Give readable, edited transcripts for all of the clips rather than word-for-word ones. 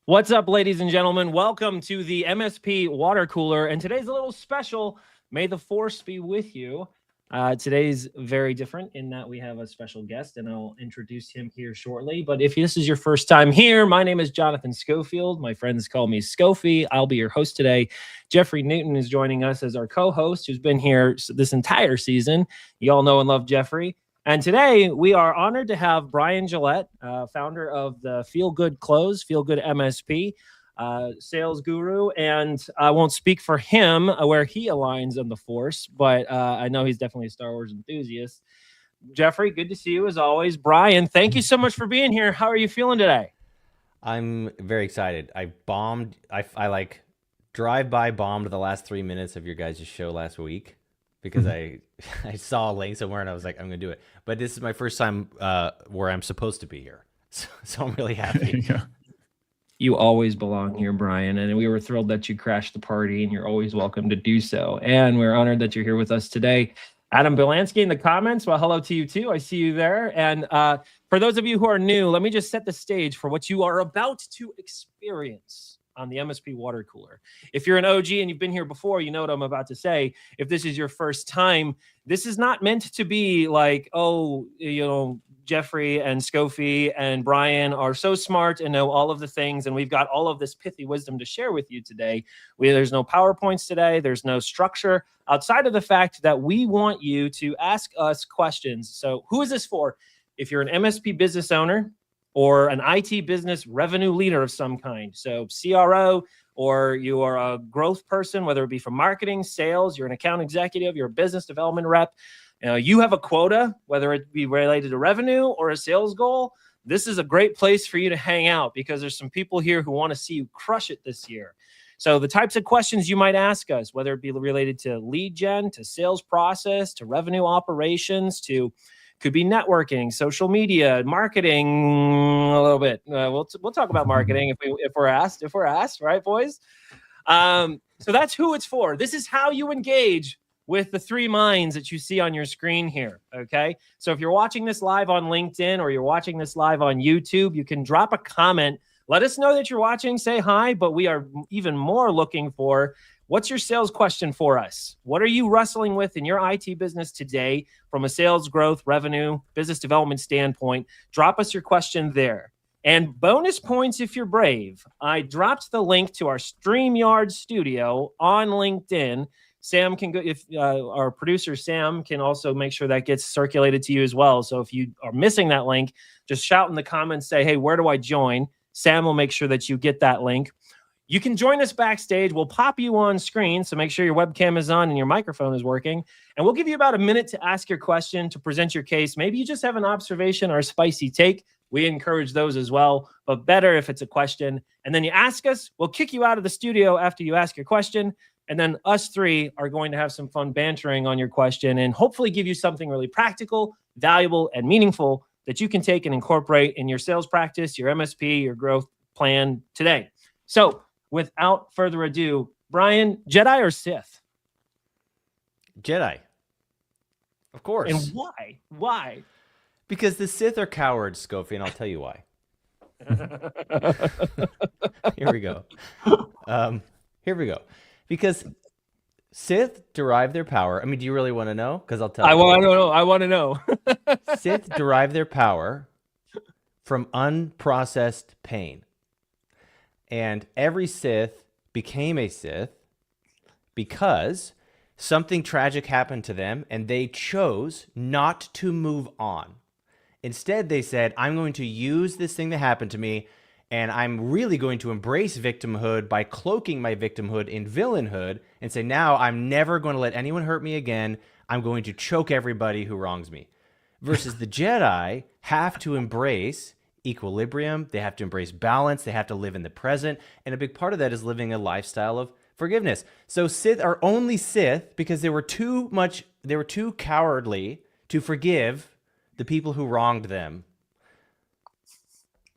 What's up, ladies and gentlemen? Welcome to the MSP water cooler. And today's a little special. May the force be with you. Today's very different in that we have a special guest, and I'll introduce him here shortly. But if this is your first time here, my name is Jonathan Schofield. My friends call me Scofie. I'll be your host today. Jeffrey Newton is joining us as our co-host, who's been here this entire season. You all know and love Jeffrey. And today we are honored to have Brian Gillette, founder of the Feel Good Clothes, Feel Good MSP, sales guru. And I won't speak for him where he aligns on the force, but I know he's definitely a Star Wars enthusiast. Jeffrey, good to see you as always. Brian, thank you so much for being here. How are you feeling today? I'm very excited. I bombed. I like drive-by bombed the last 3 minutes of your guys' show last week because I saw a link somewhere and I was like, I'm gonna do it. But this is my first time where I'm supposed to be here, so I'm really happy. You always belong here, Brian, and we were thrilled that you crashed the party, and you're always welcome to do so. And we're honored that you're here with us today. Adam Belansky in the comments. Well, hello to you too. I see you there. And for those of you who are new, let me just set the stage for what you are about to experience on the MSP water cooler. If you're an OG and you've been here before, you know what I'm about to say. If this is your first time, this is not meant to be like, oh, Jeffrey and Scofie and Brian are so smart and know all of the things, and we've got all of this pithy wisdom to share with you today. There's no PowerPoints today. There's no structure outside of the fact that we want you to ask us questions. So who is this for? If you're an MSP business owner or an IT business revenue leader of some kind, so CRO, or you are a growth person, whether it be from marketing, sales, you're an account executive, you're a business development rep, you have a quota, whether it be related to revenue or a sales goal, this is a great place for you to hang out because there's some people here who want to see you crush it this year. So the types of questions you might ask us, whether it be related to lead gen, to sales process, to revenue operations, to could be networking, social media, marketing, a little bit. We'll talk about marketing if we're asked, right, boys? So that's who it's for. This is how you engage with the three minds that you see on your screen here, okay? So if you're watching this live on LinkedIn or you're watching this live on YouTube, you can drop a comment. Let us know that you're watching, say hi, but we are even more looking for, what's your sales question for us? What are you wrestling with in your IT business today from a sales growth, revenue, business development standpoint? Drop us your question there. And bonus points if you're brave. I dropped the link to our StreamYard studio on LinkedIn. Sam can go, if our producer Sam can also make sure that gets circulated to you as well. So if you are missing that link, just shout in the comments, say, hey, where do I join? Sam will make sure that you get that link. You can join us backstage. We'll pop you on screen, so make sure your webcam is on and your microphone is working. And we'll give you about a minute to ask your question, to present your case. Maybe you just have an observation or a spicy take. We encourage those as well, but better if it's a question. And then you ask us, we'll kick you out of the studio after you ask your question. And then us three are going to have some fun bantering on your question and hopefully give you something really practical, valuable, and meaningful that you can take and incorporate in your sales practice, your MSP, your growth plan today. So without further ado, Brian, Jedi or Sith? Jedi, of course. And why? Why? Because the Sith are cowards, Scofie, and I'll tell you why. Here we go. Because Sith derive their power. I mean, do you really want to know? Because I'll tell you. I want to know. Sith derive their power from unprocessed pain. And every Sith became a Sith because something tragic happened to them and they chose not to move on. Instead, they said, I'm going to use this thing that happened to me, and I'm really going to embrace victimhood by cloaking my victimhood in villainhood and say, now I'm never going to let anyone hurt me again. I'm going to choke everybody who wrongs me. Versus the Jedi have to embrace equilibrium. They have to embrace balance. They have to live in the present. And a big part of that is living a lifestyle of forgiveness. So Sith are only Sith because they were too cowardly to forgive the people who wronged them.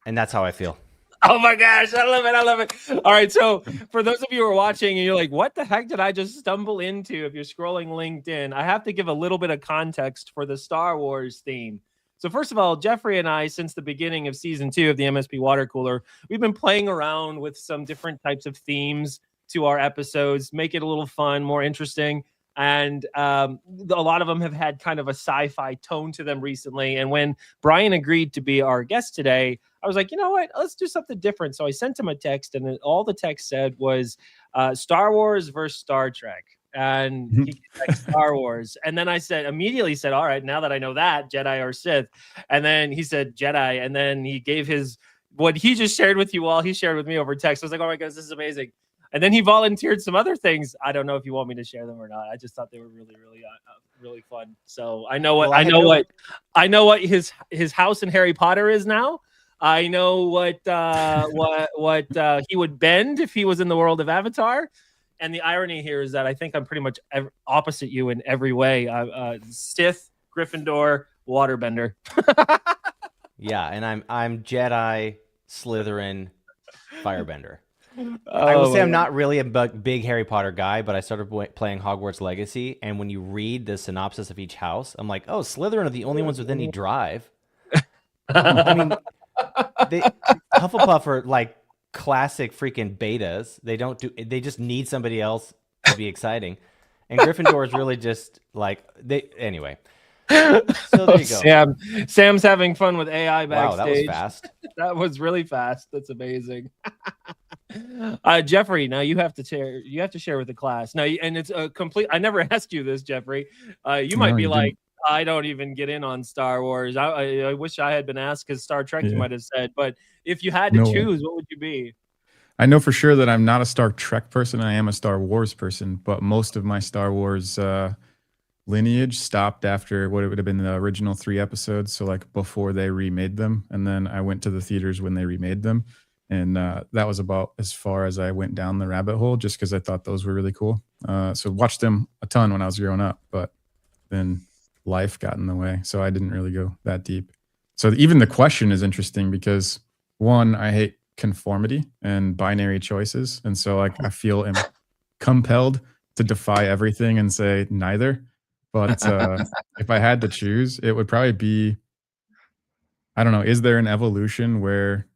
And that's how I feel. Oh my gosh, I love it. All right, so for those of you who are watching and you're like, what the heck did I just stumble into? If you're scrolling LinkedIn, I have to give a little bit of context for the Star Wars theme. So first of all, Jeffrey and I, since the beginning of season 2 of the MSP Water Cooler, we've been playing around with some different types of themes to our episodes, make it a little fun, more interesting. And a lot of them have had kind of a sci-fi tone to them recently. And when Brian agreed to be our guest today, I was like, you know what? Let's do something different. So I sent him a text, and all the text said was Star Wars versus Star Trek. And he like Star Wars. And then I immediately said, all right, now that I know that, Jedi or Sith. And then he said Jedi. And then he gave what he just shared with you all, he shared with me over text. I was like, oh my gosh, this is amazing. And then he volunteered some other things. I don't know if you want me to share them or not. I just thought they were really, really, really fun. So I know what his house in Harry Potter is now. I know what he would bend if he was in the world of Avatar. And the irony here is that I think I'm pretty much opposite you in every way. Sith, Gryffindor, Waterbender. Yeah, and I'm Jedi, Slytherin, Firebender. I will say I'm not really a big Harry Potter guy, but I started playing Hogwarts Legacy, and when you read the synopsis of each house, I'm like, oh, Slytherin are the only ones with any drive. I mean, Hufflepuff are like classic freaking betas. They just need somebody else to be exciting. And Gryffindor is really just like anyway. So there you go. Sam's having fun with AI backstage. Wow, that was fast. That was really fast. That's amazing. Jeffrey, now you have to share with the class. Now, and it's a complete, I never asked you this, Jeffrey. You might be like, I don't even get in on Star Wars. I wish I had been asked, because Star Trek, you might have said. But if you had to choose, what would you be? I know for sure that I'm not a Star Trek person. I am a Star Wars person, but most of my Star Wars lineage stopped after what it would have been the original 3 episodes. So like before they remade them. And then I went to the theaters when they remade them. And that was about as far as I went down the rabbit hole, just because I thought those were really cool. So watched them a ton when I was growing up, but then life got in the way. So I didn't really go that deep. So even the question is interesting because, one, I hate conformity and binary choices. And so like I feel compelled to defy everything and say neither. But if I had to choose, it would probably be, I don't know, is there an evolution where,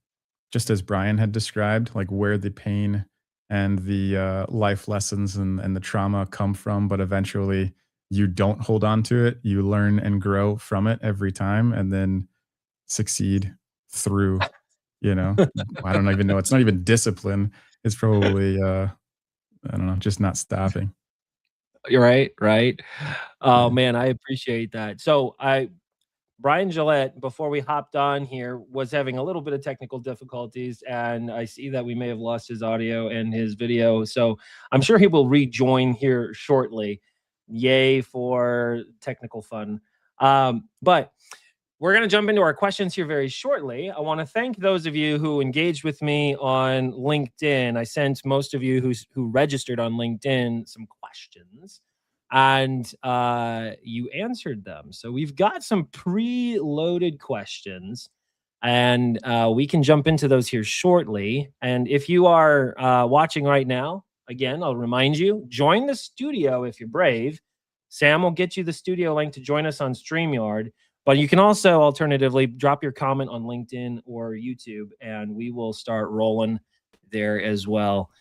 just as Brian had described, like where the pain and the life lessons and the trauma come from, but eventually you don't hold on to it. You learn and grow from it every time and then succeed through, I don't even know. It's not even discipline. It's probably, I don't know, just not stopping. You're right. Oh, man, I appreciate that. So Brian Gillette, before we hopped on here, was having a little bit of technical difficulties, and I see that we may have lost his audio and his video. So I'm sure he will rejoin here shortly. Yay for technical fun. But we're going to jump into our questions here very shortly. I want to thank those of you who engaged with me on LinkedIn. I sent most of you who registered on LinkedIn some questions, and you answered them. So we've got some pre-loaded questions, and we can jump into those here shortly. And if you are watching right now, again, I'll remind you, join the studio if you're brave. Sam will get you the studio link to join us on StreamYard. But you can also alternatively drop your comment on LinkedIn or YouTube, and we will start rolling there as well.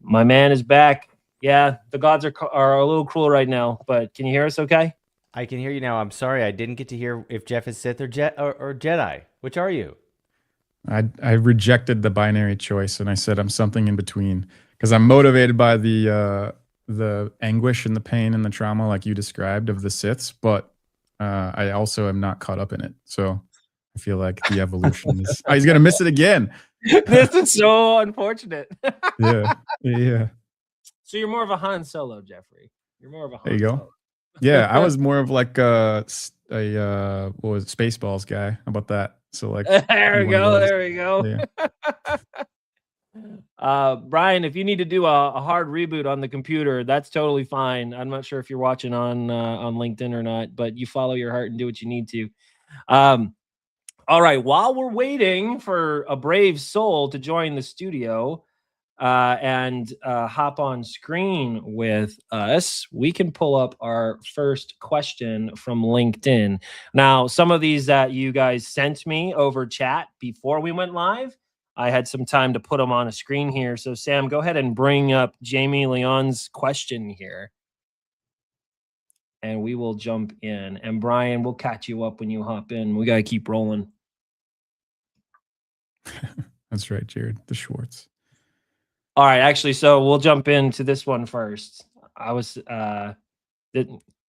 My man is back. Yeah, the gods are a little cruel right now, but can you hear us okay? I can hear you now. I'm sorry I didn't get to hear if Jeff is Sith or Jedi. Which are you? I rejected the binary choice, and I said I'm something in between because I'm motivated by the anguish and the pain and the trauma like you described of the Siths, but I also am not caught up in it. So I feel like the evolution is... Oh, he's going to miss it again. This is so unfortunate. Yeah. So you're more of a Han Solo, Jeffrey. You're more of a Han There you go. Solo. Yeah, I was more of like what was it, Spaceballs guy. How about that? So like there we go. Yeah. Brian, if you need to do a hard reboot on the computer, that's totally fine. I'm not sure if you're watching on LinkedIn or not, but you follow your heart and do what you need to. All right, while we're waiting for a brave soul to join the studio, and hop on screen with us, we can pull up our first question from LinkedIn. Now, some of these that you guys sent me over chat before we went live, I had some time to put them on a screen here. So Sam, go ahead and bring up Jamie Leon's question here. And we will jump in. And Brian, we'll catch you up when you hop in. We got to keep rolling. That's right, Jared. The Schwartz. All right, actually, so we'll jump into this one first.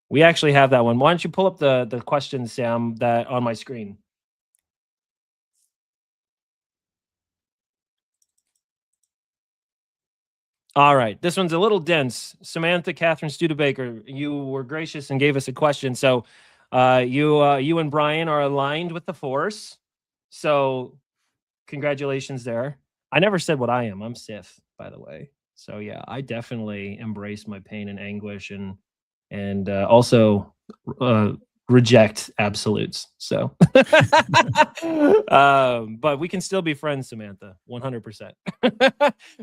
We actually have that one. Why don't you pull up the question, Sam, that on my screen? All right, this one's a little dense. Samantha Catherine Studebaker, you were gracious and gave us a question. So you and Brian are aligned with the Force. So congratulations there. I never said what I am. I'm Sith, by the way. So yeah, I definitely embrace my pain and anguish and also reject absolutes. So, but we can still be friends, Samantha, 100%.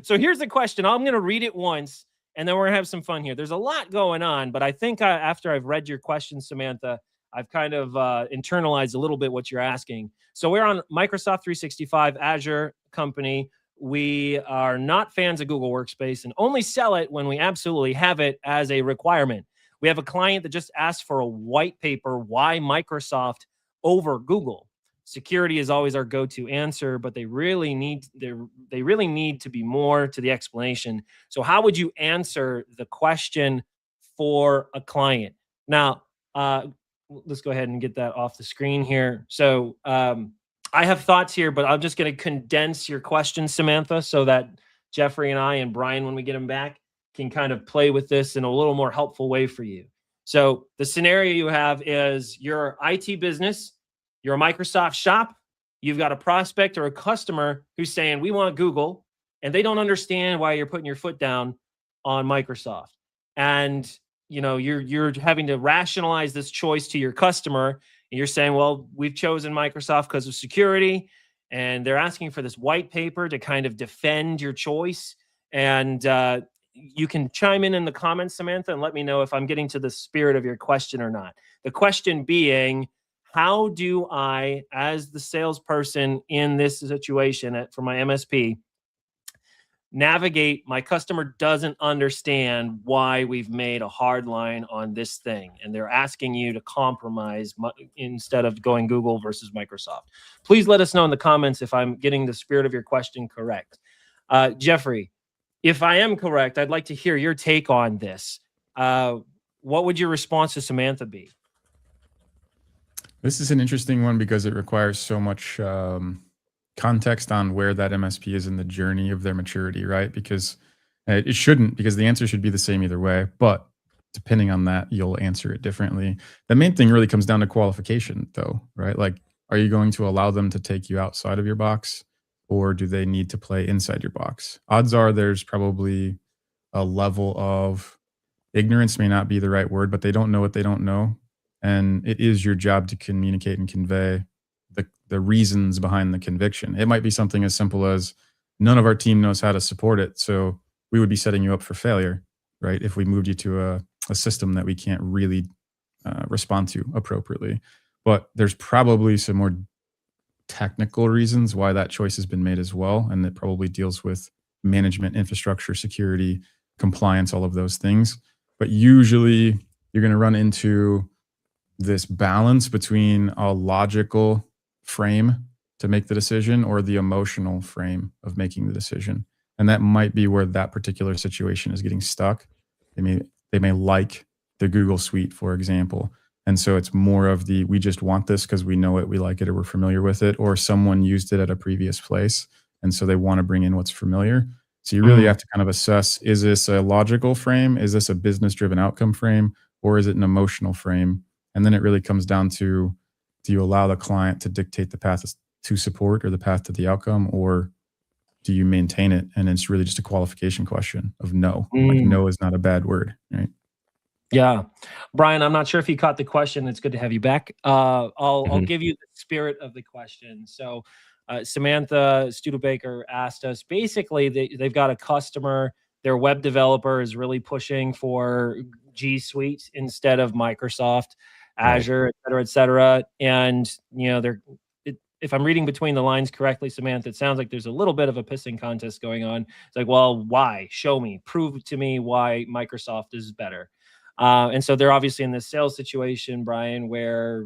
So here's the question. I'm going to read it once, and then we're going to have some fun here. There's a lot going on, but I think after I've read your question, Samantha, I've kind of internalized a little bit what you're asking. So we're on Microsoft 365 Azure company. We are not fans of Google Workspace and only sell it when we absolutely have it as a requirement. We have a client that just asked for a white paper, why Microsoft over Google. Security is always our go-to answer, but they really need to be more to the explanation. So how would you answer the question for a client? Now, let's go ahead and get that off the screen here. So I have thoughts here, but I'm just going to condense your question, Samantha, so that Jeffrey and I and Brian, when we get them back, can kind of play with this in a little more helpful way for you. So the scenario you have is your IT business, you're a Microsoft shop, you've got a prospect or a customer who's saying, we want Google, and they don't understand why you're putting your foot down on Microsoft. And you know, you're having to rationalize this choice to your customer, and you're saying, well, we've chosen Microsoft because of security, and they're asking for this white paper to kind of defend your choice. And you can chime in the comments, Samantha, and let me know if I'm getting to the spirit of your question or not. The question being, how do I, as the salesperson in this situation for my MSP, navigate? My customer doesn't understand why we've made a hard line on this thing, and they're asking you to compromise instead of going Google versus Microsoft. Please let us know in the comments if I'm getting the spirit of your question correct. Jeffrey, if I am correct, I'd like to hear your take on this. What would your response to Samantha be? This is an interesting one because it requires so much context on where that MSP is in the journey of their maturity, right? Because it shouldn't, because the answer should be the same either way. But depending on that, you'll answer it differently. The main thing really comes down to qualification, though, right? Like, are you going to allow them to take you outside of your box, or do they need to play inside your box? Odds are there's probably a level of ignorance, may not be the right word, but they don't know what they don't know. And it is your job to communicate and convey the reasons behind the conviction. It might be something as simple as, none of our team knows how to support it, so we would be setting you up for failure, right? If we moved you to a system that we can't really respond to appropriately. But there's probably some more technical reasons why that choice has been made as well, and it probably deals with management, infrastructure, security, compliance, all of those things. But usually you're going to run into this balance between a logical frame to make the decision or the emotional frame of making the decision. And that might be where that particular situation is getting stuck. They may like the Google Suite, for example. And so it's more of the, we just want this because we know it, we like it, or we're familiar with it, or someone used it at a previous place. And so they want to bring in what's familiar. So you really have to kind of assess, is this a logical frame? Is this a business-driven outcome frame? Or is it an emotional frame? And then it really comes down to, do you allow the client to dictate the path to support or the path to the outcome, or do you maintain it? And it's really just a qualification question of no. Like, no is not a bad word, right? Yeah. Brian, I'm not sure if you caught the question. It's good to have you back. I'll give you the spirit of the question. So Samantha Studebaker asked us, basically, they've got a customer, their web developer is really pushing for G Suite instead of Microsoft, Azure, et cetera. And, if I'm reading between the lines correctly, Samantha, it sounds like there's a little bit of a pissing contest going on. It's like, well, why? Show me, prove to me why Microsoft is better. And so they're obviously in this sales situation, Brian, where,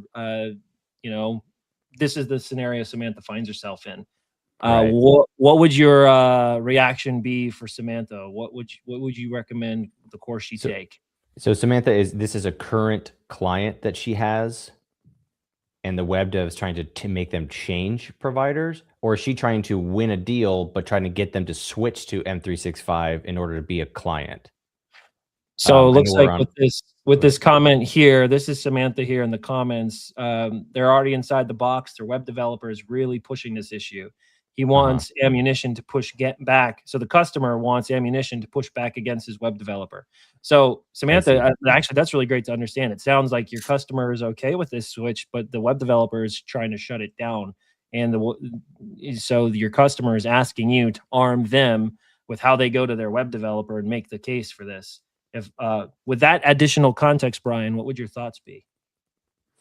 this is the scenario Samantha finds herself in. Right. What would your reaction be for Samantha? What would you recommend the course she take? So Samantha, this is a current client that she has, and the web dev is trying to make them change providers, or is she trying to win a deal but trying to get them to switch to M365 in order to be a client? So it looks like with this comment here, this is Samantha here in the comments. They're already inside the box. Their web developer is really pushing this issue. He wants ammunition to push back. So the customer wants ammunition to push back against his web developer. So Samantha, actually, that's really great to understand. It sounds like your customer is okay with this switch, but the web developer is trying to shut it down. And so your customer is asking you to arm them with how they go to their web developer and make the case for this. If with that additional context, Brian, what would your thoughts be?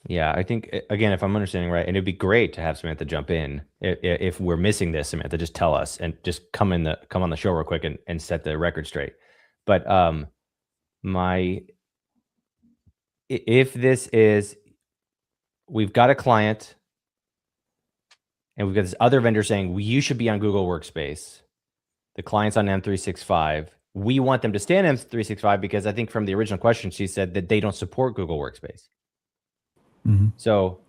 Yeah, I think, again, if I'm understanding right, and it'd be great to have Samantha jump in. If we're missing this, Samantha, just tell us and just come on the show real quick and set the record straight. But if this is, we've got a client and we've got this other vendor saying, well, you should be on Google Workspace. The client's on M365. We want them to stay on M365 because I think from the original question, she said that they don't support Google Workspace. So,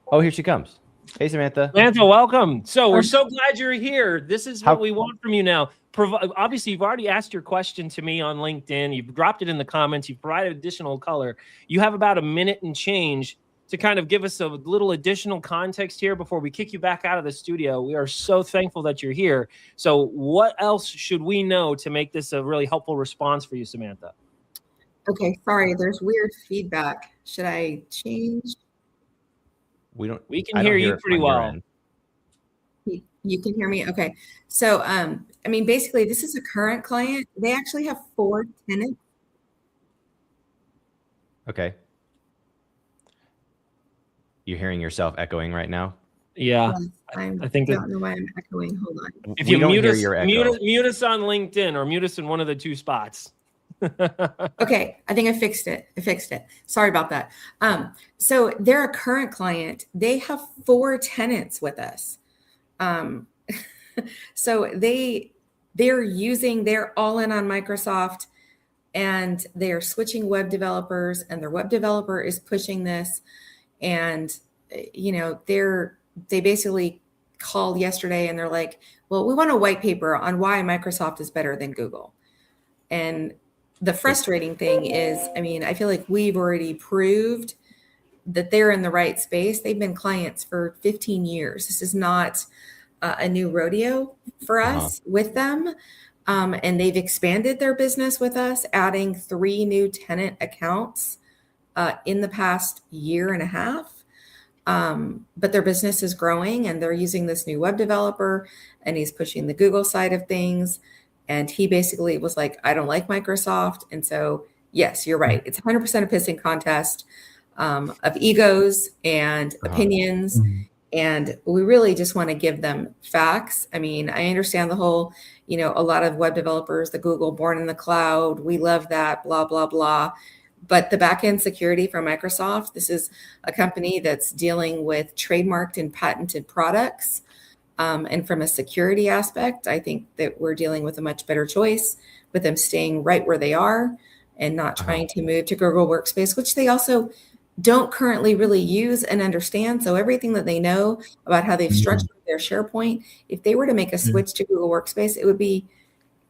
here she comes. Hey, Samantha. Samantha, welcome. So we're so glad you're here. This is what we want from you now. Obviously, you've already asked your question to me on LinkedIn. You've dropped it in the comments. You've provided additional color. You have about a minute and change to kind of give us a little additional context here before we kick you back out of the studio. We are so thankful that you're here. So what else should we know to make this a really helpful response for you, Samantha? Okay, sorry, there's weird feedback. Should I change? We can hear you pretty well. You can hear me? Okay. So, basically, this is a current client. They actually have 4 tenants. Okay. You're hearing yourself echoing right now? Yeah. Yes, I think I don't know why I'm echoing. Hold on. If you mute us on LinkedIn or mute us in one of the 2 spots. Okay, I think I fixed it. Sorry about that. So they're a current client. They have 4 tenants with us. So they're all in on Microsoft, and they are switching web developers, and their web developer is pushing this. And they basically called yesterday and they're like, well, we want a white paper on why Microsoft is better than Google. And the frustrating thing is, I feel like we've already proved that they're in the right space. They've been clients for 15 years. This is not a new rodeo for us with them. And they've expanded their business with us, adding 3 new tenant accounts in the past year and a half. But their business is growing and they're using this new web developer, and he's pushing the Google side of things. And he basically was like, I don't like Microsoft. And so, yes, you're right. It's 100% a pissing contest of egos and opinions. And we really just want to give them facts. I understand the whole, a lot of web developers, the Google born in the cloud, we love that, blah, blah, blah. But the backend security from Microsoft, this is a company that's dealing with trademarked and patented products. And from a security aspect, I think that we're dealing with a much better choice with them staying right where they are and not trying to move to Google Workspace, which they also don't currently really use and understand. So everything that they know about how they've structured their SharePoint, if they were to make a switch to Google Workspace,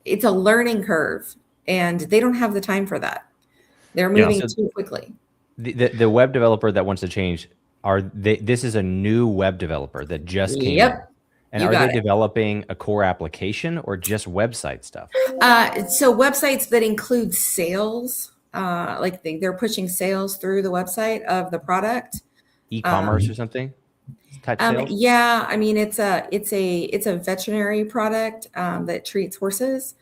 it's a learning curve, and they don't have the time for that. They're moving too quickly. The web developer that wants to change, this is a new web developer that just came in. And are they developing a core application or just website stuff? So websites that include sales, like they're pushing sales through the website of the product. E-commerce or something? type sales? Yeah, I mean it's a veterinary product that treats horses.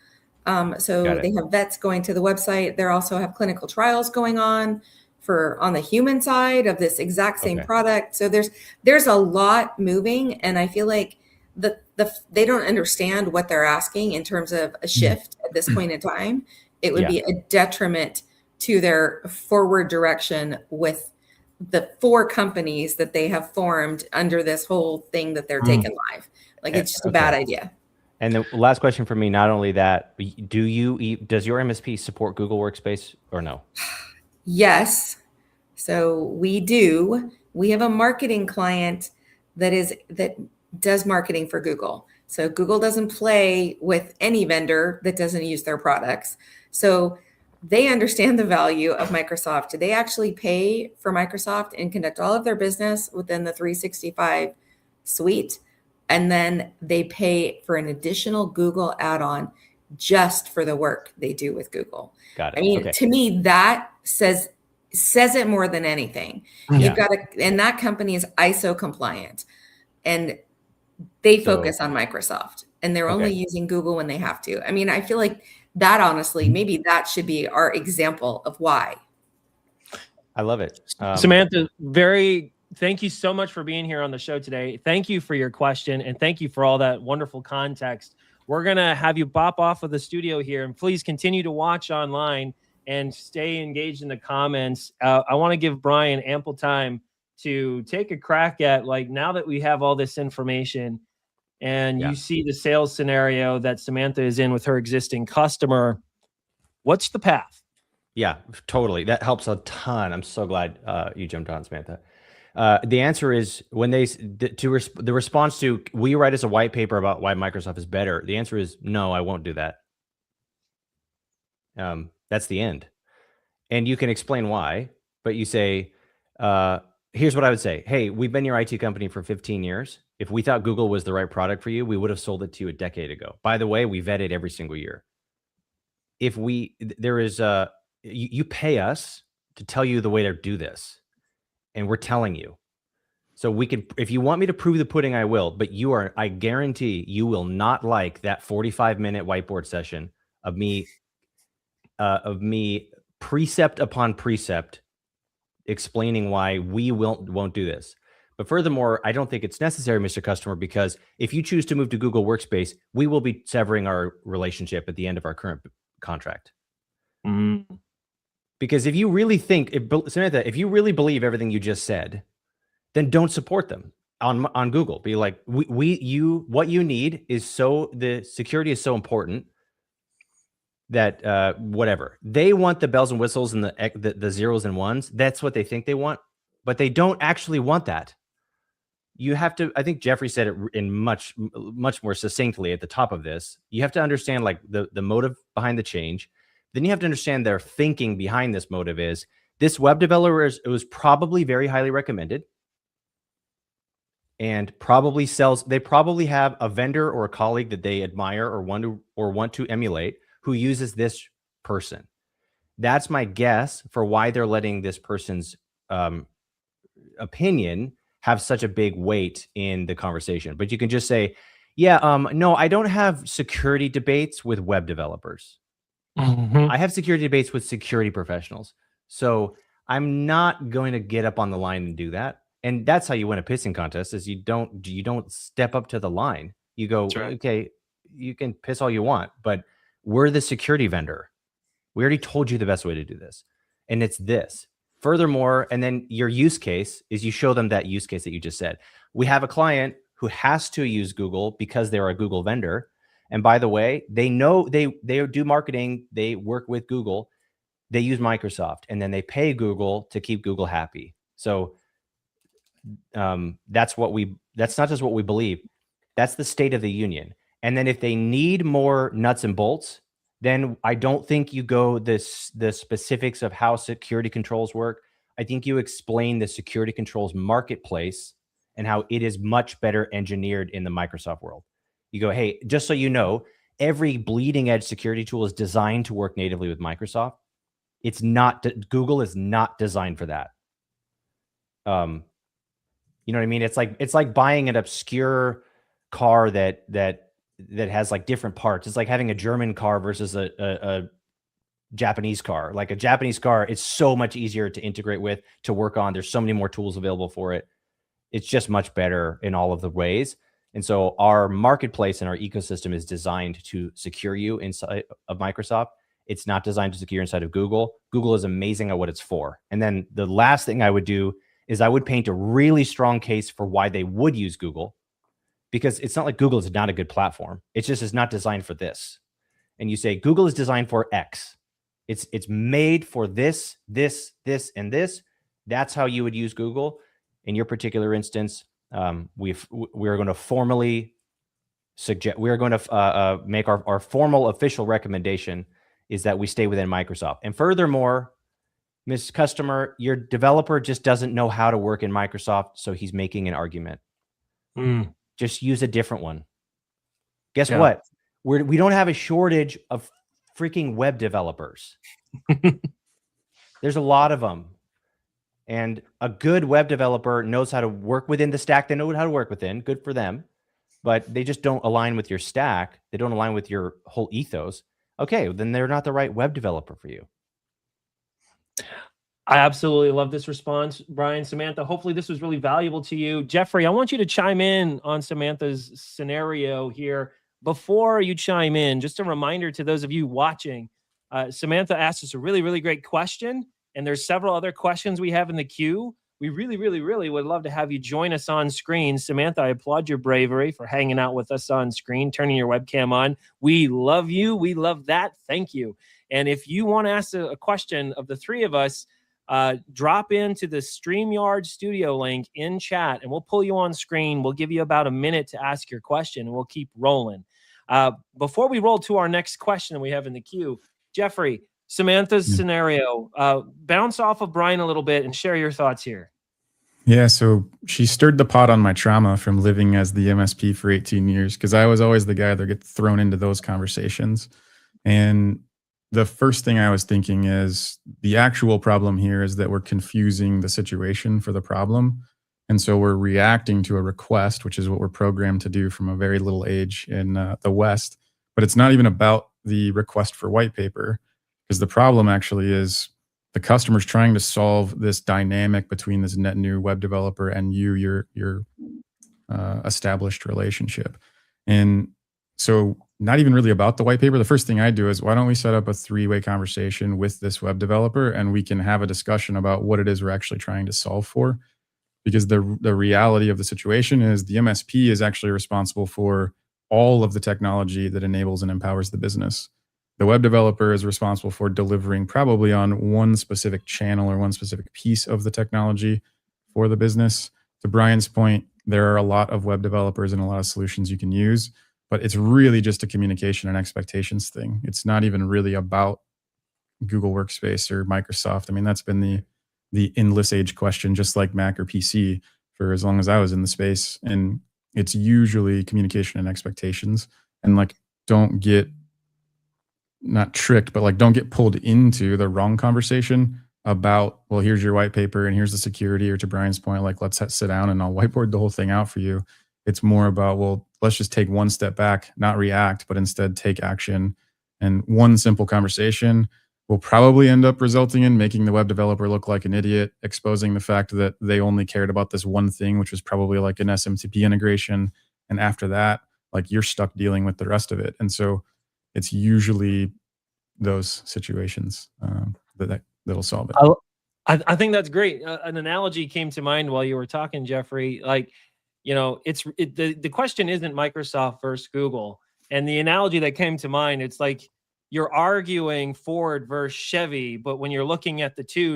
So Got it. they have vets going to the website. They also have clinical trials going on on the human side of this exact same Okay. product. So there's a lot moving, and I feel like they don't understand what they're asking in terms of a shift at this point in time. It would be a detriment to their forward direction with the 4 companies that they have formed under this whole thing that they're taking live. Like it's just a bad idea. And the last question for me, not only that, does your MSP support Google Workspace or no? Yes. So we do. We have a marketing client that does marketing for Google. So Google doesn't play with any vendor that doesn't use their products. So they understand the value of Microsoft. They actually pay for Microsoft and conduct all of their business within the 365 suite. And then they pay for an additional Google add-on just for the work they do with Google. Got it. I mean, to me, that says it more than anything. You've got and that company is ISO compliant, and they focus on Microsoft, and they're only using Google when they have to. I mean, I feel like that honestly, maybe that should be our example of why. I love it. Samantha, thank you so much for being here on the show today. Thank you for your question, and thank you for all that wonderful context. We're going to have you bop off of the studio here, and please continue to watch online and stay engaged in the comments. I want to give Brian ample time to take a crack at, like, now that we have all this information and you see the sales scenario that Samantha is in with her existing customer, what's the path? Yeah, totally. That helps a ton. I'm so glad you jumped on, Samantha. The answer is when the response to, will you write us a white paper about why Microsoft is better? The answer is no, I won't do that. That's the end. And you can explain why, but you say, here's what I would say. Hey, we've been your IT company for 15 years. If we thought Google was the right product for you, we would have sold it to you a decade ago. By the way, we vet it every single year. You pay us to tell you the way to do this, and we're telling you. So we can, if you want me to prove the pudding, I will, but I guarantee you will not like that 45-minute whiteboard session of me precept upon precept explaining why we won't do this. But furthermore, I don't think it's necessary, Mr. Customer, because if you choose to move to Google Workspace, we will be severing our relationship at the end of our current contract. Because if you really Samantha, if you really believe everything you just said, then don't support them on Google. Be like, what you need is the security is so important that whatever. They want the bells and whistles and the zeros and ones. That's what they think they want, but they don't actually want that. You have to, I think Jeffrey said it in much more succinctly at the top of this. You have to understand like the motive behind the change. Then you have to understand their thinking behind this motive is this web developer it was probably very highly recommended and they probably have a vendor or a colleague that they admire or want to emulate who uses this person. That's my guess for why they're letting this person's opinion have such a big weight in the conversation. But you can just say, no, I don't have security debates with web developers. I have security debates with security professionals. So I'm not going to get up on the line and do that. And that's how you win a pissing contest is you don't step up to the line. You go, okay, you can piss all you want, but we're the security vendor. We already told you the best way to do this. And it's this. Furthermore, and then your use case is you show them that use case that you just said. We have a client who has to use Google because they're a Google vendor. And by the way, they know they do marketing. They work with Google. They use Microsoft, and then they pay Google to keep Google happy. So that's not just what we believe. That's the state of the union. And then if they need more nuts and bolts, then I don't think you go the specifics of how security controls work. I think you explain the security controls marketplace and how it is much better engineered in the Microsoft world. You go, hey, just so you know, every bleeding edge security tool is designed to work natively with Microsoft. It's not, Google is not designed for that. You know what I mean? It's like buying an obscure car that has like different parts. It's like having a German car versus a Japanese car. Like a Japanese car, it's so much easier to integrate with, to work on. There's so many more tools available for it. It's just much better in all of the ways. And so our marketplace and our ecosystem is designed to secure you inside of Microsoft. It's not designed to secure inside of Google. Google is amazing at what it's for. And then the last thing I would do is I would paint a really strong case for why they would use Google, because it's not like Google is not a good platform. It's just, it's not designed for this. And you say, Google is designed for X. It's made for this, this, this, and this. That's how you would use Google. In your particular instance, we're going to formally suggest, we're going to make our formal official recommendation is that we stay within Microsoft. And furthermore, Ms. Customer, your developer just doesn't know how to work in Microsoft, so he's making an argument. Just use a different one. Guess what? We don't have a shortage of freaking web developers. There's a lot of them. And a good web developer knows how to work within the stack they know how to work within. Good for them. But they just don't align with your stack. They don't align with your whole ethos. Okay, then they're not the right web developer for you. I absolutely love this response, Brian. Samantha, hopefully this was really valuable to you. Jeffrey, I want you to chime in on Samantha's scenario here. Before you chime in, just a reminder to those of you watching, Samantha asked us a really, really great question, and there's several other questions we have in the queue. We really, really, really would love to have you join us on screen. Samantha, I applaud your bravery for hanging out with us on screen, turning your webcam on. We love you. We love that. Thank you. And if you want to ask a question of the three of us, drop into the StreamYard studio link in chat, and we'll pull you on screen. We'll give you about a minute to ask your question, and we'll keep rolling. Before we roll to our next question that we have in the queue, Jeffrey, Samantha's scenario, bounce off of Brian a little bit and share your thoughts here. Yeah, so she stirred the pot on my trauma from living as the MSP for 18 years, because I was always the guy that gets thrown into those conversations. And the first thing I was thinking is the actual problem here is that we're confusing the situation for the problem. And so we're reacting to a request, which is what we're programmed to do from a very little age in the West. But it's not even about the request for white paper, because the problem actually is the customer's trying to solve this dynamic between this net new web developer and your established relationship. And so not even really about the white paper. The first thing I do is, why don't we set up a three-way conversation with this web developer, and we can have a discussion about what it is we're actually trying to solve for. Because the reality of the situation is the MSP is actually responsible for all of the technology that enables and empowers the business. The web developer is responsible for delivering probably on one specific channel or one specific piece of the technology for the business. To Brian's point, there are a lot of web developers and a lot of solutions you can use, but it's really just a communication and expectations thing. It's not even really about Google Workspace or Microsoft. I mean, that's been the endless age question, just like Mac or PC, for as long as I was in the space. And it's usually communication and expectations. And like, don't get, not tricked, but like, don't get pulled into the wrong conversation about, well, here's your white paper and here's the security, or to Brian's point, like, let's sit down and I'll whiteboard the whole thing out for you. It's more about, well, let's just take one step back, not react, but instead take action. And one simple conversation will probably end up resulting in making the web developer look like an idiot, exposing the fact that they only cared about this one thing, which was probably like an SMTP integration. And after that, like, you're stuck dealing with the rest of it. And so it's usually those situations that'll solve it. I think that's great. An analogy came to mind while you were talking, Jeffrey. Like, you know, the question isn't Microsoft versus Google. And the analogy that came to mind, it's like you're arguing Ford versus Chevy, but when you're looking at the two,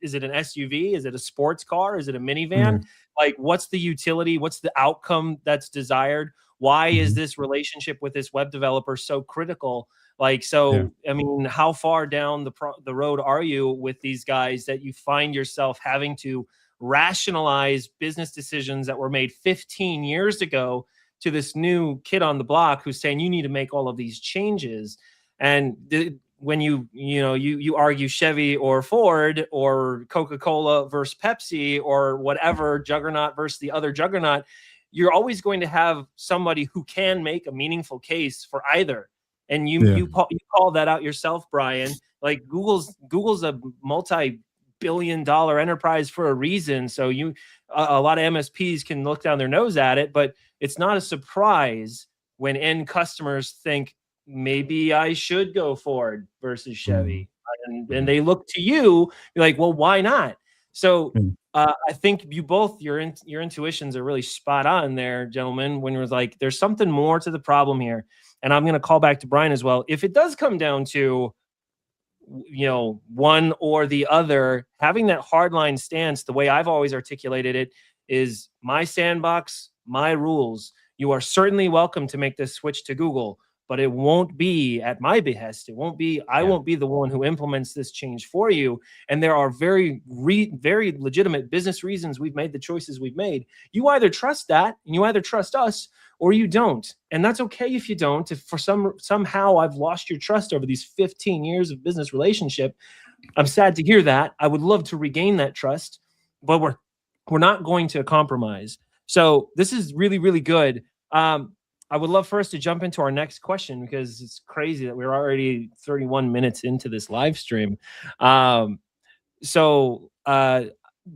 is it an SUV? Is it a sports car? Is it a minivan? Like, what's the utility? What's the outcome that's desired? Why is this relationship with this web developer so critical? Like, so, I mean, how far down the road are you with these guys that you find yourself having to rationalize business decisions that were made 15 years ago to this new kid on the block who's saying you need to make all of these changes? And when you argue Chevy or Ford or Coca-Cola versus Pepsi or whatever juggernaut versus the other juggernaut, you're always going to have somebody who can make a meaningful case for either. And you call that out yourself, Brian. Like Google's a multi-billion-dollar enterprise for a reason. So a lot of MSPs can look down their nose at it, but it's not a surprise when end customers think maybe I should go Ford versus Chevy, and they look to you. You're like, well, why not? So I think your intuitions are really spot on there, gentlemen. When you're like, there's something more to the problem here, and I'm going to call back to Brian as well. If it does come down to one or the other, having that hardline stance, the way I've always articulated it, is my sandbox, my rules. You are certainly welcome to make this switch to Google, but it won't be at my behest. It won't be, I won't be the one who implements this change for you. And there are very legitimate business reasons we've made the choices we've made. You either trust that and you either trust us or you don't. And that's okay if you don't. If for somehow I've lost your trust over these 15 years of business relationship, I'm sad to hear that. I would love to regain that trust, but we're not going to compromise. So this is really, really good. I would love for us to jump into our next question, because it's crazy that we're already 31 minutes into this live stream.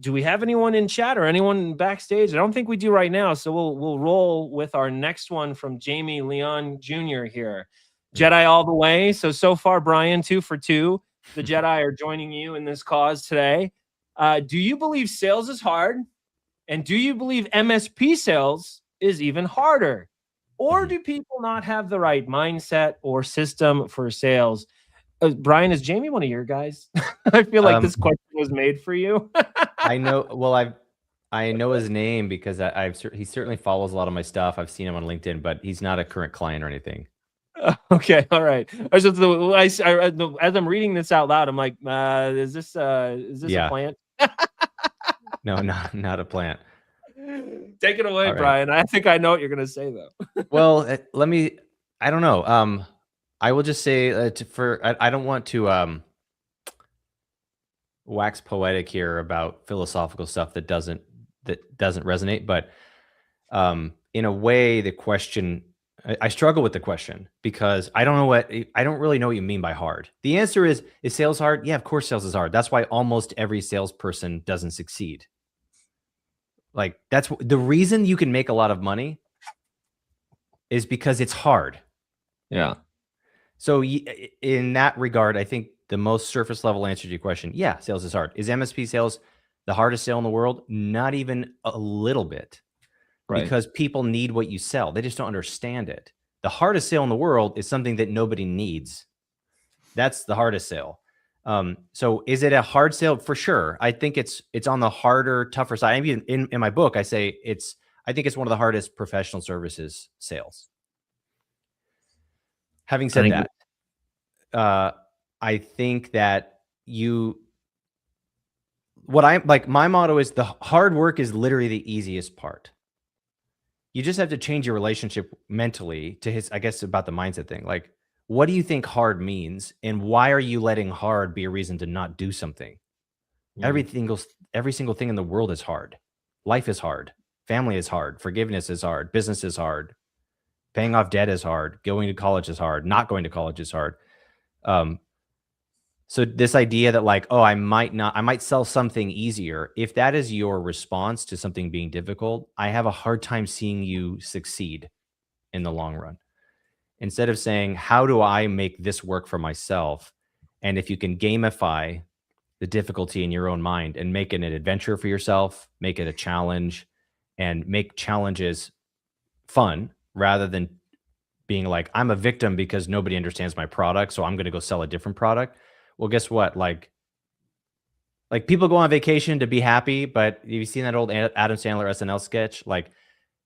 Do we have anyone in chat or anyone backstage? I don't think we do right now. So we'll roll with our next one from Jamie Leon Jr. here. Jedi all the way. So far, Brian, 2 for 2. The Jedi are joining you in this cause today. Do you believe sales is hard? And do you believe MSP sales is even harder? Or do people not have the right mindset or system for sales? Brian, is Jamie one of your guys? I feel like this question was made for you. I know. Well, I know his name because he certainly follows a lot of my stuff. I've seen him on LinkedIn, but he's not a current client or anything. Okay, all right. As I'm reading this out loud, I'm like, is this a plant? No, not a plant. Take it away, All right. Brian. I think I know what you're going to say, though. Well, I don't know. I will just say I don't want to wax poetic here about philosophical stuff that doesn't resonate, but in a way, the question, I struggle with the question because I don't really know what you mean by hard. The answer is sales hard? Yeah, of course sales is hard. That's why almost every salesperson doesn't succeed. Like, that's the reason you can make a lot of money is because it's hard. Yeah. So in that regard, I think the most surface level answer to your question, yeah, sales is hard. Is MSP sales the hardest sale in the world? Not even a little bit. Right. Because people need what you sell. They just don't understand it. The hardest sale in the world is something that nobody needs. That's the hardest sale. So is it a hard sale? For sure. I think it's on the harder, tougher side. I mean, in my book, I say I think it's one of the hardest professional services sales. Having said that, I think that my motto is the hard work is literally the easiest part. You just have to change your relationship mentally to I guess about the mindset thing. Like, what do you think hard means? And why are you letting hard be a reason to not do something? Every single thing in the world is hard. Life is hard. Family is hard. Forgiveness is hard. Business is hard. Paying off debt is hard. Going to college is hard. Not going to college is hard. So this idea that like, oh, I might sell something easier. If that is your response to something being difficult, I have a hard time seeing you succeed in the long run. Instead of saying, how do I make this work for myself? And if you can gamify the difficulty in your own mind and make it an adventure for yourself, make it a challenge, and make challenges fun rather than being like, I'm a victim because nobody understands my product, so I'm going to go sell a different product. Well, guess what? Like people go on vacation to be happy, but have you seen that old Adam Sandler SNL sketch? Like,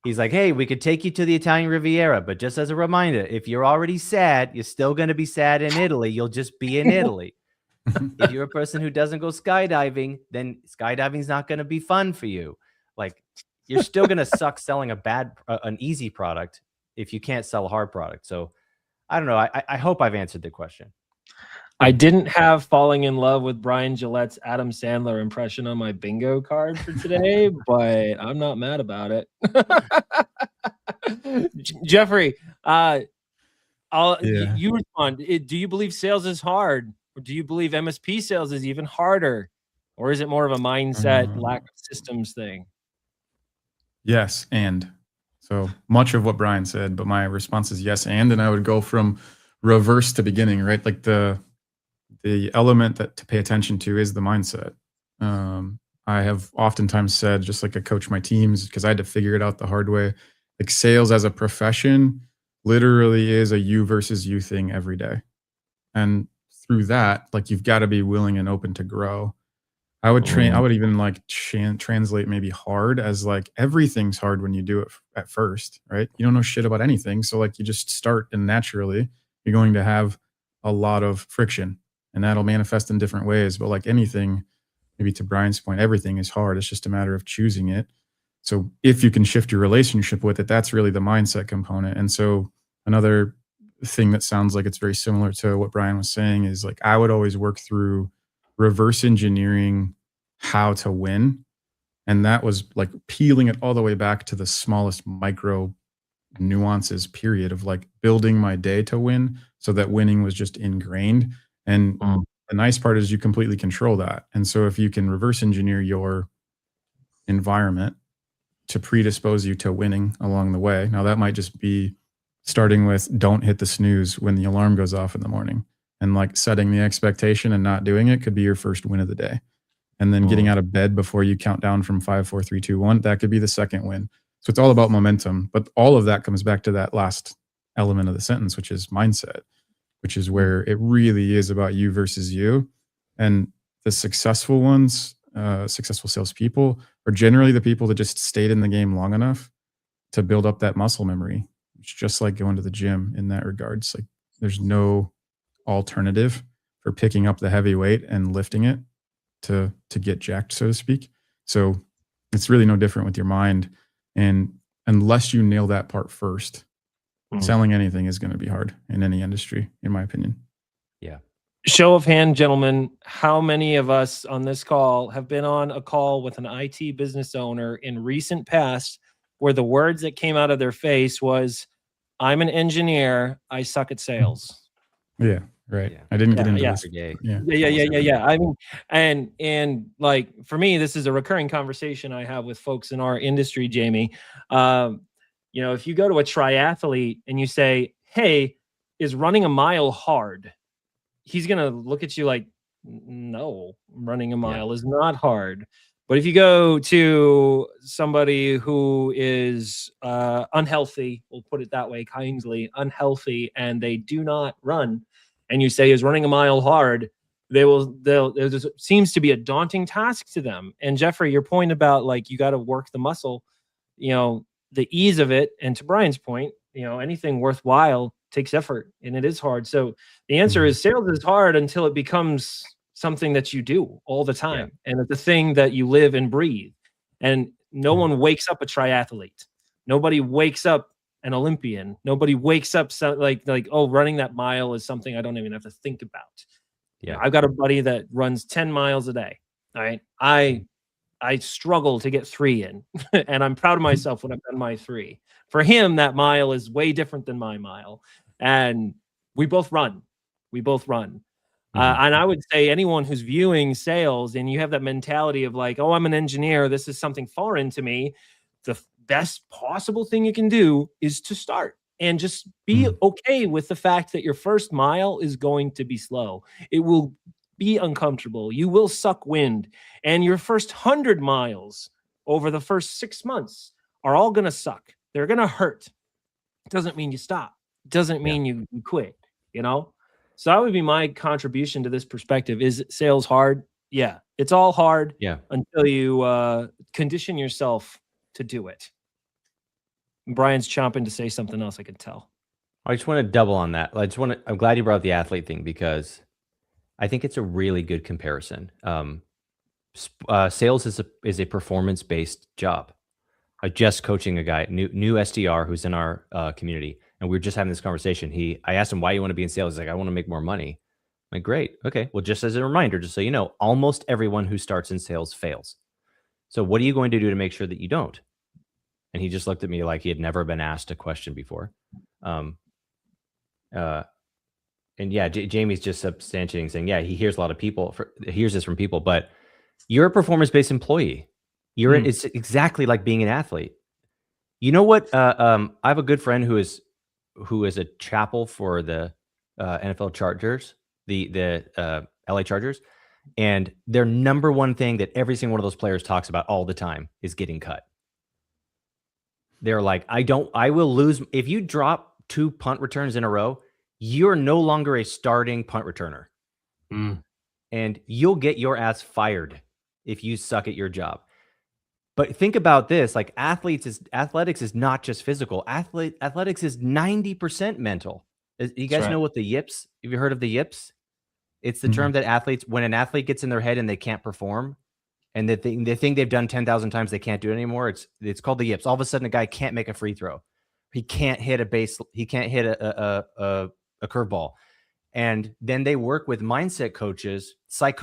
he's like, hey, we could take you to the Italian Riviera, but just as a reminder, if you're already sad, you're still going to be sad in Italy. You'll just be in Italy. If you're a person who doesn't go skydiving, then skydiving is not going to be fun for you. Like, you're still going to suck selling an easy product if you can't sell a hard product. So I don't know. I hope I've answered the question. I didn't have falling in love with Brian Gillette's Adam Sandler impression on my bingo card for today, but I'm not mad about it. Jeffrey, Yeah. you respond. Do you believe sales is hard? Or do you believe MSP sales is even harder? Or is it more of a mindset, lack of systems thing? Yes, and so much of what Brian said, but my response is yes, and I would go from reverse to beginning, right? Like the element that to pay attention to is the mindset. I have oftentimes said, just like I coach my teams, because I had to figure it out the hard way. Like sales as a profession literally is a you versus you thing every day. And through that, like you've got to be willing and open to grow. I would I would even like translate maybe hard as like everything's hard when you do it at first, right? You don't know shit about anything. So like you just start and naturally you're going to have a lot of friction and that'll manifest in different ways. But like anything, maybe to Brian's point, everything is hard. It's just a matter of choosing it. So if you can shift your relationship with it, that's really the mindset component. And so another thing that sounds like it's very similar to what Brian was saying is like, I would always work through reverse engineering how to win. And that was like peeling it all the way back to the smallest micro nuances, period, of like building my day to win so that winning was just ingrained. And the nice part is you completely control that. And so if you can reverse engineer your environment to predispose you to winning along the way, now that might just be starting with don't hit the snooze when the alarm goes off in the morning, and like setting the expectation and not doing it could be your first win of the day. And then getting out of bed before you count down from 5, 4, 3, 2, 1, that could be the second win. So it's all about momentum, but all of that comes back to that last element of the sentence, which is mindset, which is where it really is about you versus you. And the successful ones, successful salespeople are generally the people that just stayed in the game long enough to build up that muscle memory. It's just like going to the gym in that regard. It's like there's no alternative for picking up the heavy weight and lifting it to get jacked, so to speak. So it's really no different with your mind. And unless you nail that part first, selling anything is going to be hard in any industry, in my opinion. Yeah. Show of hand, gentlemen, how many of us on this call have been on a call with an IT business owner in recent past where the words that came out of their face was, I'm an engineer, I suck at sales. Yeah, right. Yeah. I didn't get into yeah. this. Yeah. I mean, and like for me, this is a recurring conversation I have with folks in our industry, Jamie. You know, if you go to a triathlete and you say, hey, is running a mile hard? He's going to look at you like, no, running a mile is not hard. But if you go to somebody who is unhealthy, we'll put it that way, kindly, unhealthy, and they do not run, and you say, is running a mile hard? There seems to be a daunting task to them. And Jeffrey, your point about like, you got to work the muscle, you know, the ease of it. And to Brian's point, you know, anything worthwhile takes effort and it is hard. So the answer is sales is hard until it becomes something that you do all the time. And it's a thing that you live and breathe. And no one wakes up a triathlete. Nobody wakes up an Olympian. Nobody wakes up like, oh, running that mile is something I don't even have to think about. Yeah. I've got a buddy that runs 10 miles a day. All right. I struggle to get 3 in and I'm proud of myself when I've done my 3. For him, that mile is way different than my mile. And we both run. And I would say anyone who's viewing sales and you have that mentality of like, oh, I'm an engineer, this is something foreign to me. The best possible thing you can do is to start and just be okay with the fact that your first mile is going to be slow. It will be uncomfortable. You will suck wind. And your first 100 miles over the first 6 months are all going to suck. They're going to hurt. It doesn't mean you stop. It doesn't mean you quit, you know? So that would be my contribution to this perspective. Is sales hard? Yeah, it's all hard until you condition yourself to do it. Brian's chomping to say something else, I can tell. I just want to double on that. I'm glad you brought up the athlete thing because I think it's a really good comparison. Sales is a performance-based job. I just coaching a guy, new SDR who's in our community, and we were just having this conversation. I asked him, why you want to be in sales? He's like, I want to make more money. I'm like, great. Okay. Well, just as a reminder, just so you know, almost everyone who starts in sales fails. So what are you going to do to make sure that you don't? And he just looked at me like he had never been asked a question before. And yeah, Jamie's just substantiating, saying, yeah, he hears a lot of people, hears this from people, but you're a performance-based employee. It's exactly like being an athlete. You know what? I have a good friend who is a chapel for the NFL Chargers, the LA Chargers, and their number one thing that every single one of those players talks about all the time is getting cut. They're like, I will lose if you drop 2 punt returns in a row. You're no longer a starting punt returner, and you'll get your ass fired if you suck at your job. But think about this: like athletics is not just physical. Athletics is 90% mental. You guys know what the yips? Have you heard of the yips? It's the term that when an athlete gets in their head and they can't perform, and they think they've done 10,000 times, they can't do it anymore. It's called the yips. All of a sudden, a guy can't make a free throw. He can't hit a base. He can't hit a curveball. And then they work with mindset coaches.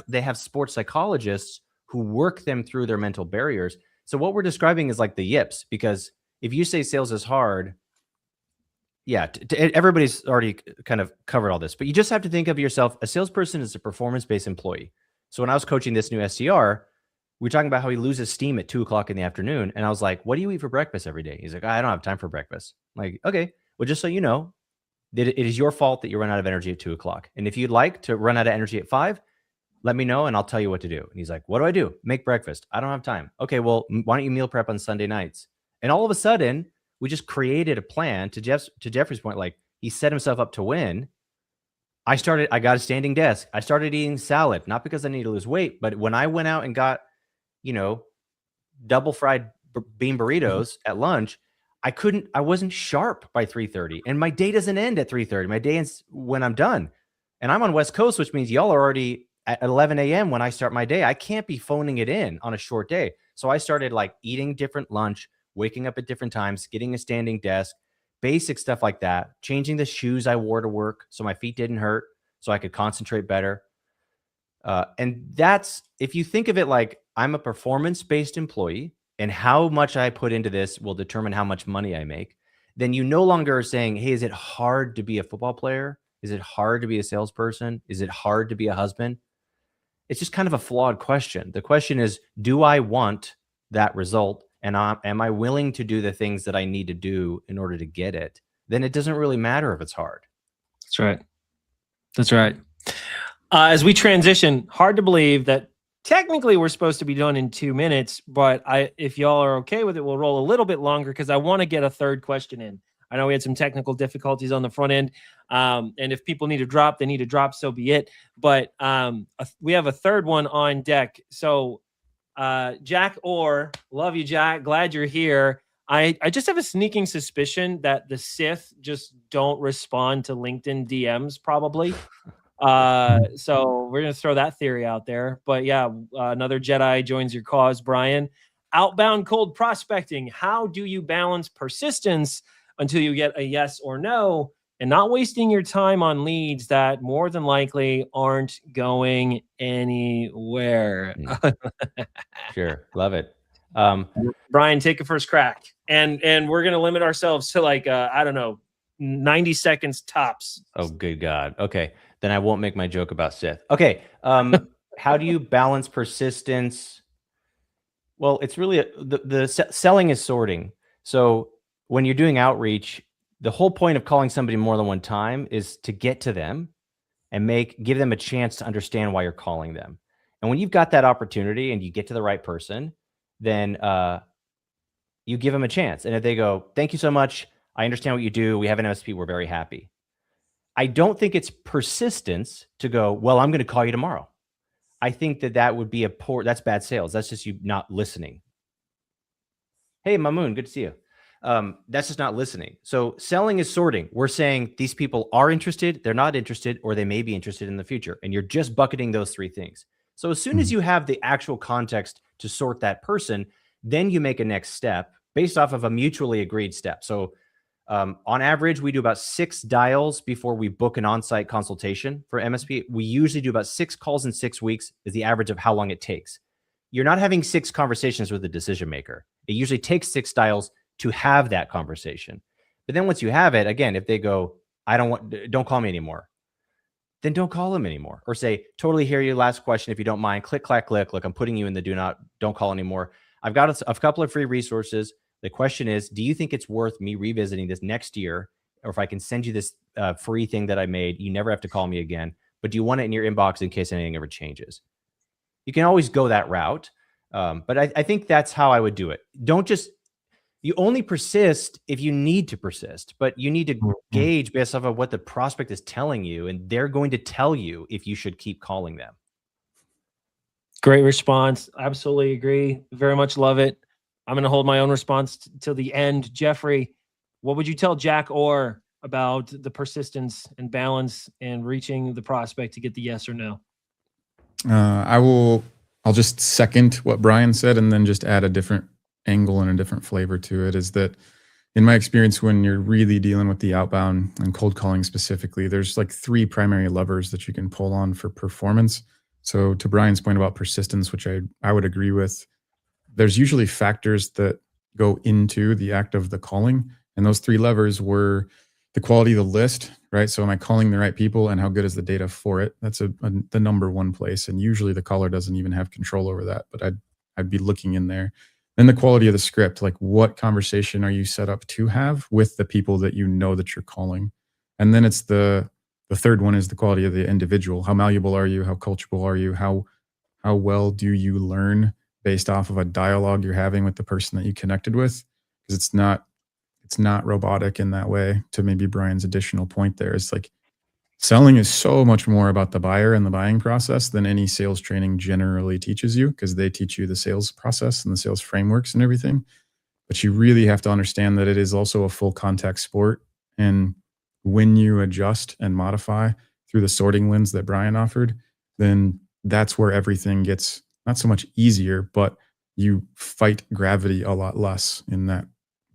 They have sports psychologists who work them through their mental barriers. So what we're describing is like the yips, because if you say sales is hard, yeah, everybody's already kind of covered all this, but you just have to think of yourself, a salesperson is a performance-based employee. So when I was coaching this new SDR, we were talking about how he loses steam at 2:00 in the afternoon. And I was like, what do you eat for breakfast every day? He's like, I don't have time for breakfast. I'm like, okay, well, just so you know, that it is your fault that you run out of energy at 2:00. And if you'd like to run out of energy at 5, let me know and I'll tell you what to do. And he's like, what do I do? Make breakfast. I don't have time. Okay, well, why don't you meal prep on Sunday nights? And all of a sudden, we just created a plan to Jeffrey's point. Like, he set himself up to win. I got a standing desk. I started eating salad, not because I need to lose weight, but when I went out and got, double fried bean burritos at lunch, I wasn't sharp by 3:30, and my day doesn't end at 3:30. My day ends when I'm done, and I'm on West Coast, which means y'all are already at 11 a.m. when I start my day. I can't be phoning it in on a short day. So I started like eating different lunch, waking up at different times, getting a standing desk, basic stuff like that, changing the shoes I wore to work so my feet didn't hurt, so I could concentrate better. And that's, if you think of it like I'm a performance-based employee and how much I put into this will determine how much money I make, then you no longer are saying, hey, is it hard to be a football player? Is it hard to be a salesperson? Is it hard to be a husband? It's just kind of a flawed question. The question is, do I want that result? And am I willing to do the things that I need to do in order to get it? Then it doesn't really matter if it's hard. That's right. That's right. As we transition, hard to believe that technically we're supposed to be done in 2 minutes, but if y'all are okay with it, we'll roll a little bit longer because I want to get a third question in. I know we had some technical difficulties on the front end, and if people need to drop, they need to drop, so be it. But we have a third one on deck. So Jack Orr, love you, Jack. Glad you're here. I just have a sneaking suspicion that the Sith just don't respond to LinkedIn DMs, probably. So we're going to throw that theory out there. But yeah, another Jedi joins your cause, Brian. Outbound cold prospecting. How do you balance persistence until you get a yes or no, and not wasting your time on leads that more than likely aren't going anywhere? Sure. Love it. Brian, take a first crack. And we're going to limit ourselves to like, 90 seconds tops. Oh, good God. Okay. Then I won't make my joke about Sith. Okay. How do you balance persistence? Well, it's really the selling is sorting. So when you're doing outreach, the whole point of calling somebody more than one time is to get to them and give them a chance to understand why you're calling them. And when you've got that opportunity and you get to the right person, then you give them a chance. And if they go, thank you so much, I understand what you do, we have an MSP, we're very happy. I don't think it's persistence to go, well, I'm going to call you tomorrow. I think that would be that's bad sales. That's just you not listening. Hey, Mamoon, good to see you. That's just not listening. So selling is sorting. We're saying these people are interested, they're not interested, or they may be interested in the future. And you're just bucketing those three things. So as soon as you have the actual context to sort that person, then you make a next step based off of a mutually agreed step. So On average, we do about 6 dials before we book an on-site consultation for MSP. We usually do about 6 calls in 6 weeks is the average of how long it takes. You're not having 6 conversations with the decision maker. It usually takes 6 dials to have that conversation. But then once you have it, again, if they go, don't call me anymore, then don't call them anymore. Or say, totally hear you. Last question, if you don't mind, click, clack, click. Look, I'm putting you in the don't call anymore. I've got a couple of free resources. The question is, do you think it's worth me revisiting this next year? Or if I can send you this free thing that I made, you never have to call me again. But do you want it in your inbox in case anything ever changes? You can always go that route. But I think that's how I would do it. You only persist if you need to persist, but you need to gauge based off of what the prospect is telling you, and they're going to tell you if you should keep calling them. Great response. Absolutely agree. Very much love it. I'm going to hold my own response till the end. Jeffrey, what would you tell Jack Orr about the persistence and balance and reaching the prospect to get the yes or no? I'll just second what Brian said and then just add a different angle and a different flavor to it. Is that in my experience, when you're really dealing with the outbound and cold calling specifically, there's like 3 primary levers that you can pull on for performance. So to Brian's point about persistence, which I would agree with, there's usually factors that go into the act of the calling. And those 3 levers were the quality of the list, right? So am I calling the right people, and how good is the data for it? That's the number one place. And usually the caller doesn't even have control over that, but I'd be looking in there. Then the quality of the script, like what conversation are you set up to have with the people that you know that you're calling? And then it's the third one is the quality of the individual. How malleable are you? How coachable are you? How well do you learn based off of a dialogue you're having with the person that you connected with? Because it's not robotic in that way. To maybe Brian's additional point there, it's like selling is so much more about the buyer and the buying process than any sales training generally teaches you, because they teach you the sales process and the sales frameworks and everything. But you really have to understand that it is also a full contact sport. And when you adjust and modify through the sorting lens that Brian offered, then that's where everything gets not so much easier, but you fight gravity a lot less in that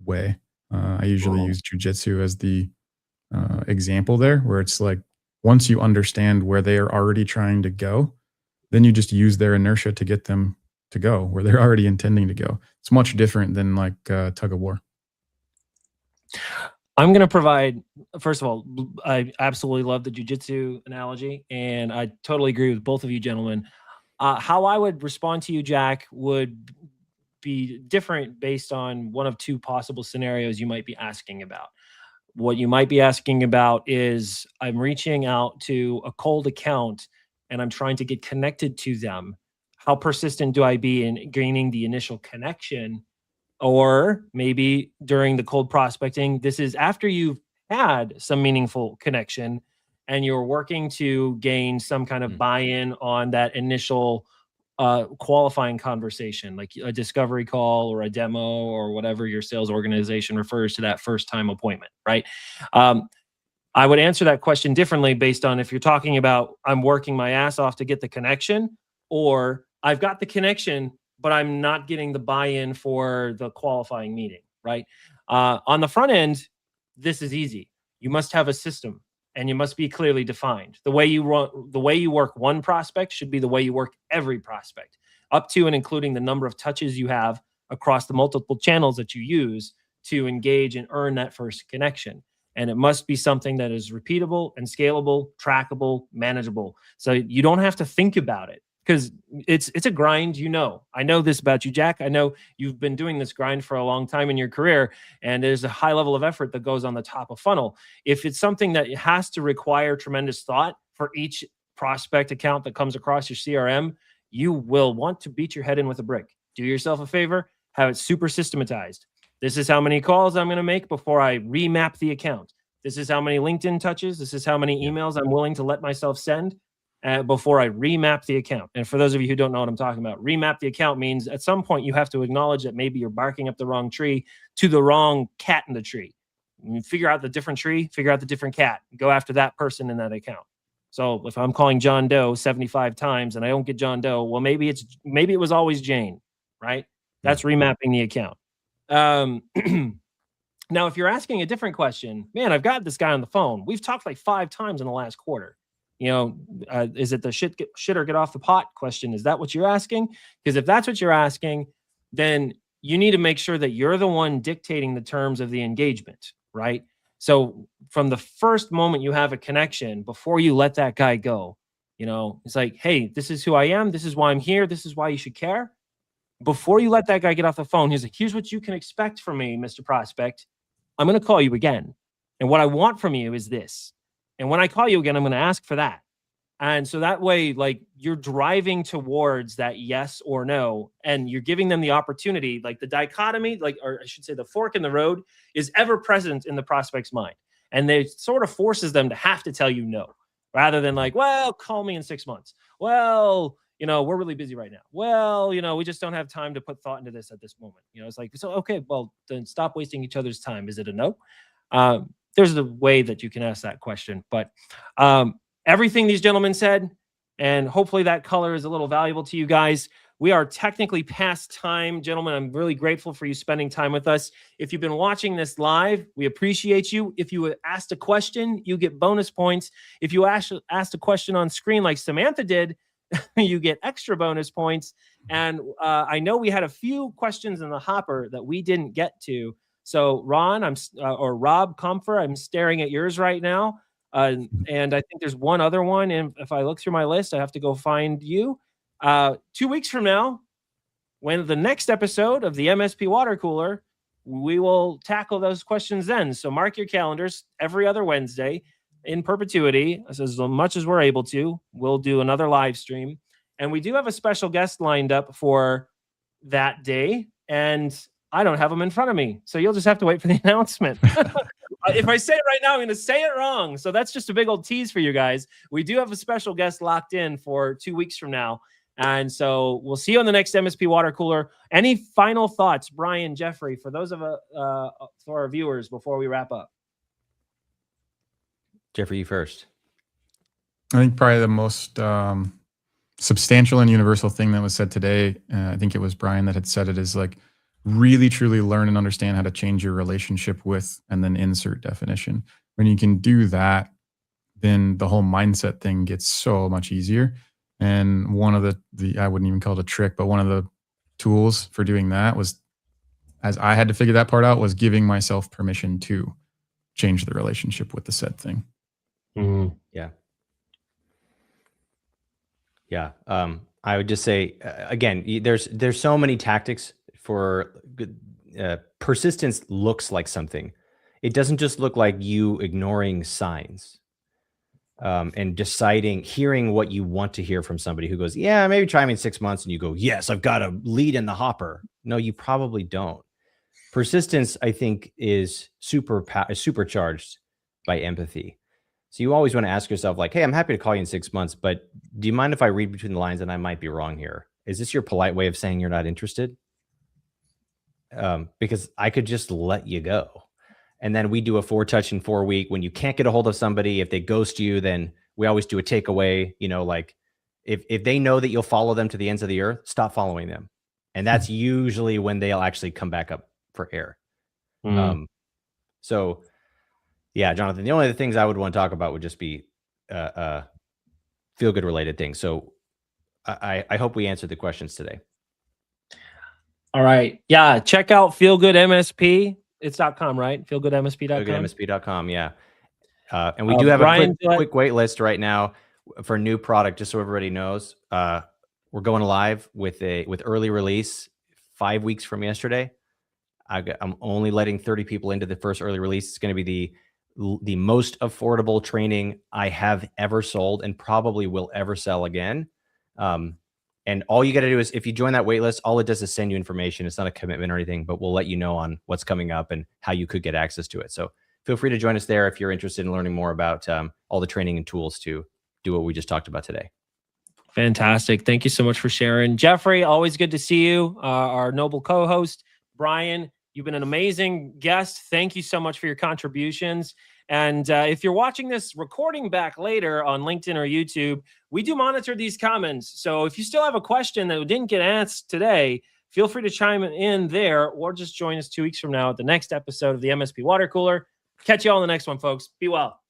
way. I usually use jujitsu as the example there, where it's like, once you understand where they are already trying to go, then you just use their inertia to get them to go where they're already intending to go. It's much different than like tug of war. I'm going to provide, first of all, I absolutely love the jujitsu analogy, and I totally agree with both of you gentlemen. How I would respond to you, Jack, would be different based on one of 2 possible scenarios you might be asking about. What you might be asking about is, I'm reaching out to a cold account and I'm trying to get connected to them. How persistent do I be in gaining the initial connection? Or maybe during the cold prospecting, this is after you've had some meaningful connection and you're working to gain some kind of buy-in on that initial qualifying conversation, like a discovery call or a demo or whatever your sales organization refers to that first time appointment, right? I would answer that question differently based on if you're talking about, I'm working my ass off to get the connection, or I've got the connection, but I'm not getting the buy-in for the qualifying meeting, right? On the front end, this is easy. You must have a system, and you must be clearly defined. The way you work one prospect should be the way you work every prospect, up to and including the number of touches you have across the multiple channels that you use to engage and earn that first connection. And it must be something that is repeatable and scalable, trackable, manageable. So you don't have to think about it, because it's a grind. I know this about you, Jack. I know you've been doing this grind for a long time in your career, and there's a high level of effort that goes on the top of funnel. If it's something that has to require tremendous thought for each prospect account that comes across your CRM, you will want to beat your head in with a brick. Do yourself a favor, have it super systematized. This is how many calls I'm going to make before I remap the account. This is how many LinkedIn touches. This is how many emails I'm willing to let myself send before I remap the account. And for those of you who don't know what I'm talking about, remap the account means at some point you have to acknowledge that maybe you're barking up the wrong tree to the wrong cat in the tree. You figure out the different tree, figure out the different cat, go after that person in that account. So if I'm calling John Doe 75 times and I don't get John Doe, well, maybe it was always Jane, right? That's remapping the account. Now, if you're asking a different question, man, I've got this guy on the phone. We've talked like 5 times in the last quarter. Is it the shit or get off the pot question? Is that what you're asking? Because if that's what you're asking, then you need to make sure that you're the one dictating the terms of the engagement, right? So from the first moment you have a connection, before you let that guy go, it's like, hey, this is who I am. This is why I'm here. This is why you should care. Before you let that guy get off the phone, here's what you can expect from me, Mr. Prospect. I'm going to call you again. And what I want from you is this. And when I call you again, I'm going to ask for that. And so that way, like, you're driving towards that yes or no, and you're giving them the opportunity, like the dichotomy, or I should say the fork in the road is ever present in the prospect's mind. And they sort of forces them to have to tell you no, rather than like, well, call me in 6 months. Well, we're really busy right now. Well, we just don't have time to put thought into this at this moment. It's like, so, okay, well, then stop wasting each other's time. Is it a no? There's a way that you can ask that question, but everything these gentlemen said, and hopefully that color is a little valuable to you guys. We are technically past time, gentlemen. I'm really grateful for you spending time with us. If you've been watching this live, we appreciate you. If you asked a question, you get bonus points. If you asked a question on screen like Samantha did, you get extra bonus points. And I know we had a few questions in the hopper that we didn't get to. So Ron, or Rob Comfer, I'm staring at yours right now. And I think there's one other one. And if I look through my list, I have to go find you. 2 weeks from now, when the next episode of the MSP Water Cooler, we will tackle those questions then. So mark your calendars every other Wednesday in perpetuity, as much as we're able to. We'll do another live stream. And we do have a special guest lined up for that day. And I don't have them in front of me. So you'll just have to wait for the announcement. If I say it right now, I'm going to say it wrong. So that's just a big old tease for you guys. We do have a special guest locked in for 2 weeks from now. And so we'll see you on the next MSP Water Cooler. Any final thoughts, Brian, Jeffrey, for those of for our viewers before we wrap up? Jeffrey, you first. I think probably the most substantial and universal thing that was said today, I think it was Brian that had said it, is like, really truly learn and understand how to change your relationship with, and then insert definition. When you can do that, then the whole mindset thing gets so much easier. And one of the I wouldn't even call it a trick, but one of the tools for doing that was, as I had to figure that part out, was giving myself permission to change the relationship with the said thing. Mm-hmm. Yeah. I would just say, again, there's so many tactics for persistence. Looks like something. It doesn't just look like you ignoring signs and hearing what you want to hear from somebody who goes, yeah, maybe try me in 6 months. And you go, yes, I've got a lead in the hopper. No, you probably don't. Persistence, I think, is supercharged by empathy. So you always want to ask yourself, like, hey, I'm happy to call you in 6 months, but do you mind if I read between the lines and I might be wrong here? Is this your polite way of saying you're not interested? Because I could just let you go. And then we do a 4-touch in 4 week. When you can't get a hold of somebody, if they ghost you, then we always do a takeaway. Like if they know that you'll follow them to the ends of the earth, stop following them. And that's usually when they'll actually come back up for air. So yeah, Jonathan, the only other things I would want to talk about would just be feel good related things. So I hope we answered the questions today. All right. Yeah. Check out Feel Good MSP. It's .com, right? FeelGoodMSP.com. FeelGoodMSP.com. Yeah. And we do have a quick wait list right now for a new product, just so everybody knows. We're going live with early release 5 weeks from yesterday. I'm only letting 30 people into the first early release. It's going to be the most affordable training I have ever sold and probably will ever sell again. And all you got to do is, if you join that wait list, all it does is send you information. It's not a commitment or anything, but we'll let you know on what's coming up and how you could get access to it. So feel free to join us there if you're interested in learning more about all the training and tools to do what we just talked about today. Fantastic. Thank you so much for sharing. Jeffrey, always good to see you. Our noble co-host. Brian, you've been an amazing guest. Thank you so much for your contributions. And if you're watching this recording back later on LinkedIn or YouTube, we do monitor these comments. So if you still have a question that didn't get asked today, feel free to chime in there or just join us 2 weeks from now at the next episode of the MSP Water Cooler. Catch you all in the next one, folks. Be well.